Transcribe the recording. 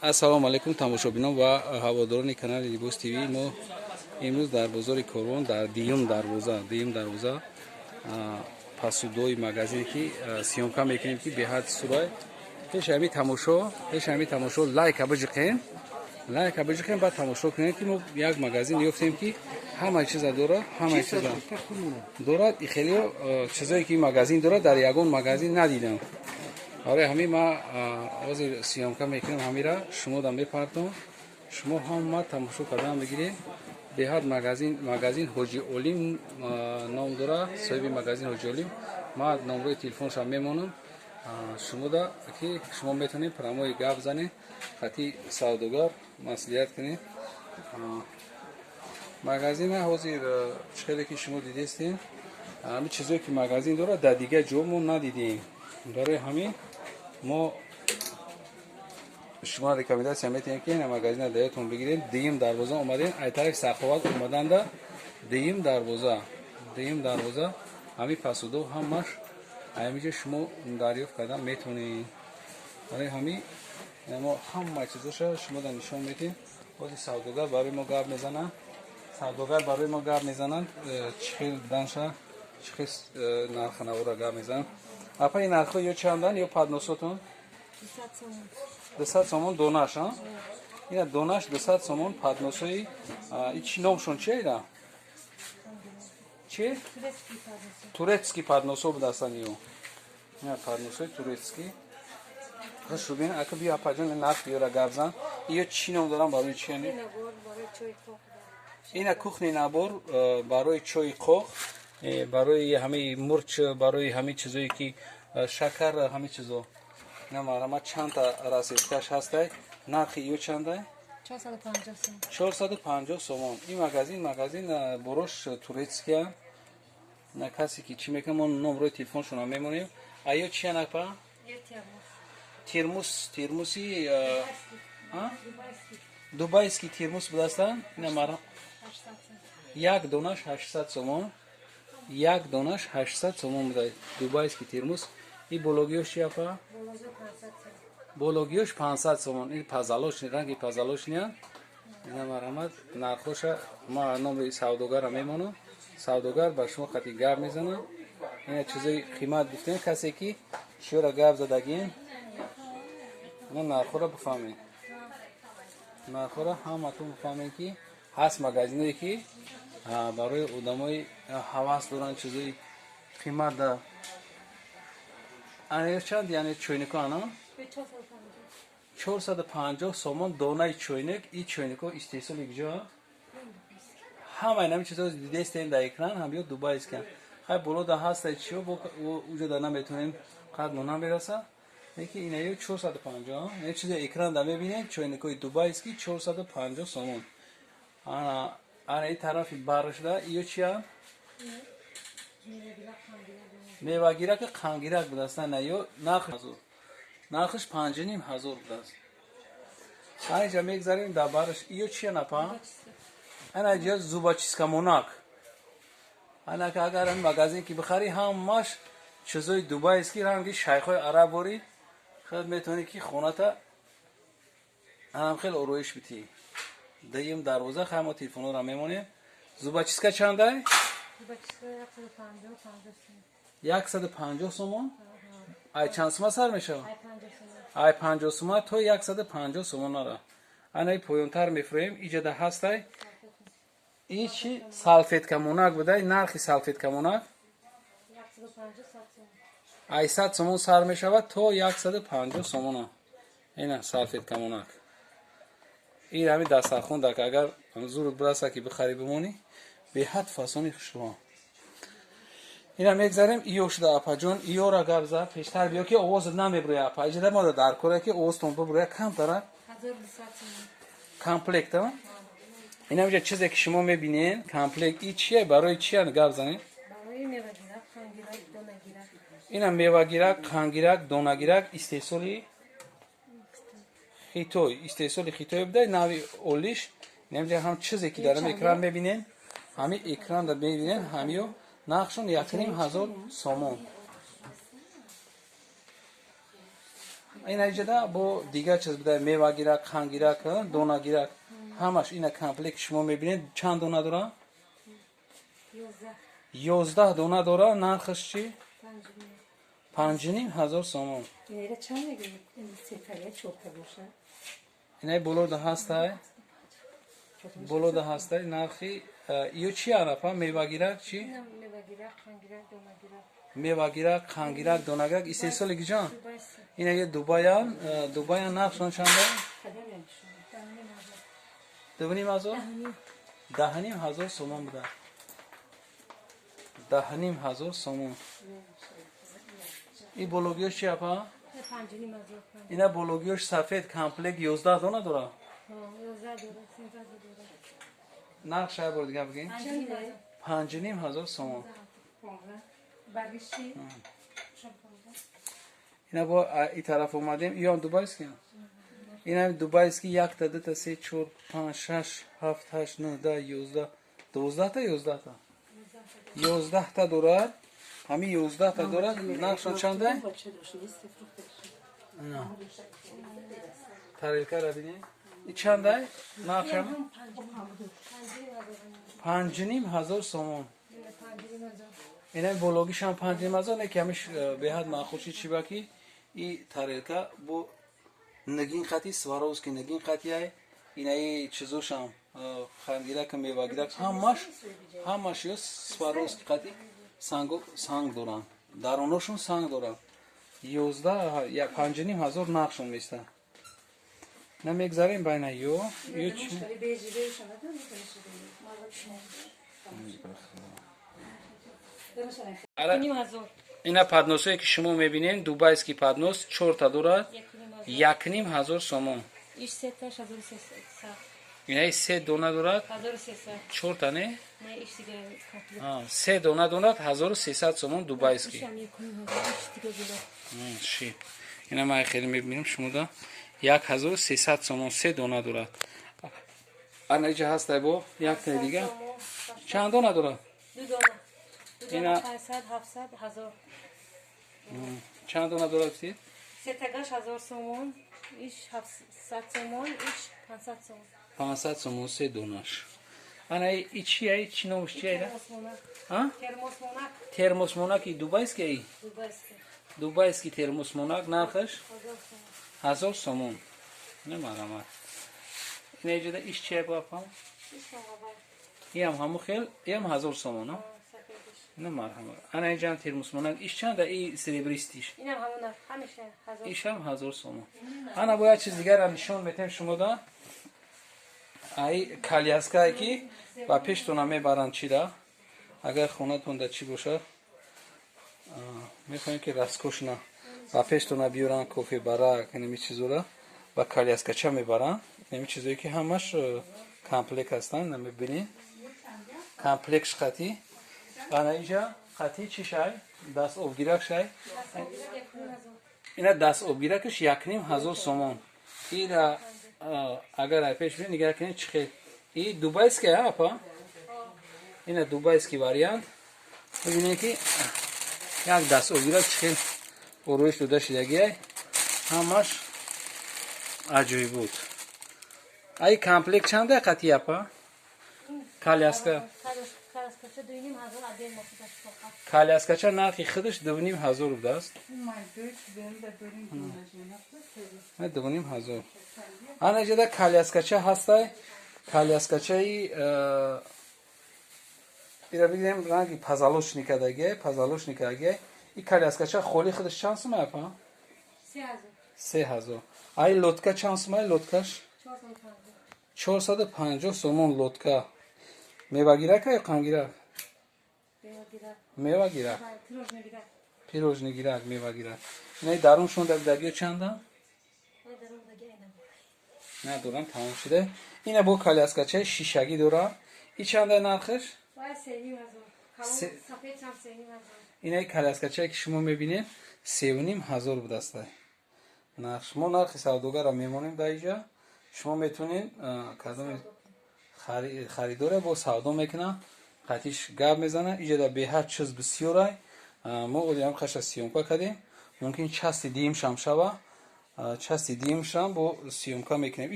ассалому алайкум тамошобинон ва ҳаводорони канали Либос ТВ. мо имрӯз дар бозори Корвон дар дуюм дарвоза пасудои магазине ки сиёмка мекунем ки беҳад сурай пеши ҳами тамошо лайка биҷиқем баъд тамошо кунем ки мо як магазин ёфтем ки ҳама чиза дорад и хеле чизое ки магазин дорад дар ягон магазин надидам. آره همی ما از سیامکا میکنیم همیرا شما دم بپردم شما هم ما تماشا کردن بگیرید به هر مغازین حاجی علیم نام داره صاحب مغازین حاجی علیم ما نمره تلفنش هم میمونم شما دا که شما میتونید پراموی گپ بزنید خاطی سوداگر مسئولیت کنید مغازین حاضر خیلی که شما دیدید همین چیزایی که مغازین داره در دیگه جامون ندیدیم داره همین ما شما ریکامنداسیون میتونیم که این مغازین دایتون بگیرید دیم دروازه اومدین ای طرف سخاوت اومدن دا دیم دروازه همین پسودو همش همیشه شما دریافت کردن میتونید برای همین ما همه چیزاش شما دا نشون میدیم خودی سوداگر برای ما گپ میزنن چه دانشا چه نرخ نورا گپ میزنن اپا این نرخ یا چندن یا پادنوساتون 200 سومون دوناش ها این دوناش 200 سومون پادنوسوی این چی نامشون چیه اینا چی تورецкий پادنوسو بدستن یو این پادنوسوی تورецкий خوشو بین اگه بیا اپا جان نرخ بیاره گبزن این چی نام دارم برای چی نی این کوخنی نبار برای چای خوخ برای همه مرچ برای همه چیزایی که شکر همه چیزا نمارم چند تا رسیدکش هسته نرخ یو چنده 450 سومون این مغازین بروش تورецкий نه کسی که چی میکنه ما نمره تلفنشون هم میمونیم ایو چیه نپا ترموسی دوبایسکی ترموس بدستن نمارم یک دونش 800 سومون یک دونش 800 سومون میده دوبایسکی ترموس این بولوگیوش چیه بولوگیوش 500 سومون این پازالوش رنگی پازالوش نیست اینا مرحمت نرخوش ما نمره سوداگر میمونم سوداگر با شما خطی گپ میزنم این چیزای قیمت گفتن کسی که شورا گپ زدگین نه نرخورا بفهمید نرخورا همتون بفهمید که هست مغازینایی که برای آدمای حواس دارن چیزای قیمت ده آنها چند یعنی چوینک آنها 450 سومون دونه چوینک این چوینک استیصال اینجا همه این چیزا دیده استیم در اکران هم بیاد دوبای است کن خیلی بلو ده هست چیو با اونجا در نمیتونیم قد نونم برسه یکی اینه 450 این چیز اکران در میبینید چوینکای دوبای است که 450 سومون آنا این طرفی بارش ده ایو چیه میوه‌گیرک قنگیرک بدستن نیو نرخش 5500 بدست اینجا میگذاریم در بارش ایو چیه نپا اینجا زوباچیسکا موناک اینا که اگر این مغازین که بخری همش چیزای دوبای است که رنگی شیخای عرب باری خیلی میتونی که خونه تا هم خیلی ارویش بیتی دیم دروازه خیلی ما تلفن رو میمونیم زوباچیسکا چنده 150 سومون ای چند سومه سر میشه ای 50 سومه تو 150 سومون را اینای پویونتر میفریم اینجا ده هسته این چی سالفت کمونک بوده نرخی سالفت کمونک ای 100 سومون سر میشه تو 150 سومون این سالفت کمونک این همین دسترخوان ده که اگر زورت برسه که بخری بمونی به حد فاسونی خوشلوان اینا میگذاریم ایو شده اپا جون ایو را گبزه پیشتر بیا که آواز نمیبروی اپا اجده ما در کوره که آواز تون ببروی کم داره کمپلکت ها اینا میگه چیزی که شما میبینین کمپلکت ای چیه برای چیه گبزنین برای میوه‌گیرک خانگیرک دونگیرک اینا میوه‌گیرک خانگیرک دونگیرک استیصالی خیتوی بده ناوی اولیش نمیگه هم چیزی که دارم اکران میبینین همین اکران در میبینین همیو نقشون 1500 سومون این اینجا با دیگه چیز بده میوه گیرک خان گیرک دونا گیرک همش اینا کامپلکس شما میبینید چند دونه داره 11 دونه داره نرخش چی 5,500 سومون اینه چند میگه این ستاره چوکه باشه اینا بلود هستای بلود هستای نرخی ایو چی عرفا میوه گیرک چی میوه گیرک خان گیرک دونا گیرک میوه گیرک خان گیرک دونا گیرک این سالگی جان اینا یه دوبایان نرخشون چنده دوبنیم هزار 10,500 سومون بوده 10,500 سومون این بلوگیوش چی اپا 5,500 اینا بلوگیوش سفید کامپلکس 11 دونه داره 11 داره نقش های بار دیگه بگین 5,500 سومون برگشتی اینا با این طرف اومدیم ایام دوبای است که اینا دوبای است که 1 تا 2 تا 3 4 5 6 7 8 9 10 11 12 تا 11 تا 11 تا داره همین 11 تا داره نقشون چنده نه تاریکا را ببینید این چنده نقشم 5,500 سومون اینا بلوگیش هم 5,500 نه کمیش به حد معقولش چی باکی این تاریکا بو نگین خطی سواروس که نگین خطی های اینا چیزوش هم خانگیره که میواگیره همش یه سواروس خطی سنگ دارن درونشون سنگ دارن 11 یا 5,500 نقشون میسته نمیگذاریم بین یو چی اینا پادنوسایی که شما میبینین دوبایسکی پادنوس 4 تا داره 1,500 سومون ایش 3 تاش 1300 اینا 3 دونه داره 1300 4 تا نه نه ایش دیگه کامپلیت 3 دونه داره 1300 سومون دوبایسکی ایش هم 1,500 ایش دیگه دیگه شی اینا ما خیلی میبینیم شما دا 1,300 سومون 3 دونه داره انا اینجا هست با یک تا دیگه چند دونه داره 2 دونه اینا 500 700 1000 چند دونه داره بسید سه تاش 1000 سومون ایش 700 سومون ایش 500 سومون 500 سومون 3 دونش انا ای چی نوش چیه ها ترموس موناک دوبایس که ای دوبایس کی ترموس موناک نرخش 1000 سومون نه مرامت این اینجا ایش چیه باپام این هم همو خیل این هم 1000 سومون نه نه مرحمت انا اینجا ترموس موناک ایش چند ای سریبریستیش این هم همونه همیشه 1000 ایش هم 1000 سومون انا باید چیز دیگر را نشون میتیم شما دا ای کالیاسکا کی و پیشتون میبرن چی را اگر خونتون دا چی باشه میخوایم که رسکوش نه و پیشتون بیارن کافی برا کنمی چیزو را و کالیاسکا چه میبرن نمی چیزایی که همش کامپلکس هستن نمیبینین کامپلکس خطی انا اینجا خطی چی شای دست اوگیرک شای اینا دست اوگیرکش 1,500 سومون این اگر پیش بینید نگاه کنید چی خیلی این دوبایسکی ها اپا این دوبایسکی واریانت ببینید که یک دست اوگیرک چی خیلی رویش دوده شدگی همش عجیب بود ای کامپلکس چنده قطعی اپا کالیاسکا کالیاسکا نرخی خودش 2,500 بوده است نه 2,500 آن اینجا کالیاسکا هسته کالیاسکا ایرا بگیریم رنگی پزالوش نکدگه این کالیاسکا خولی خودش چند سومه اپا 3,000 ای لطکا چند سومه لطکاش 450 سومون لطکا میوه گیرک یا قم گیرک میوه گیرک پیروژنی گیرک میوه گیرک اینه درونشون دگی چنده نه دورم تمام شده اینه با کالیاسکا شیشگی دورم این چنده نرخش اینه کالیاسکا که شما میبینید 3,500 بود است نرخ ما نرخ سوداگر را میمونیم در اینجا شما میتونین کدام خریدار با سودا میکنه خطیش گاب میزنه اینجا در به هر چیز بسیاره ما اولیم خش سیونکا کردیم ممکن چست دیم شم شوه چستی دیم شم با سیومکا میکنیم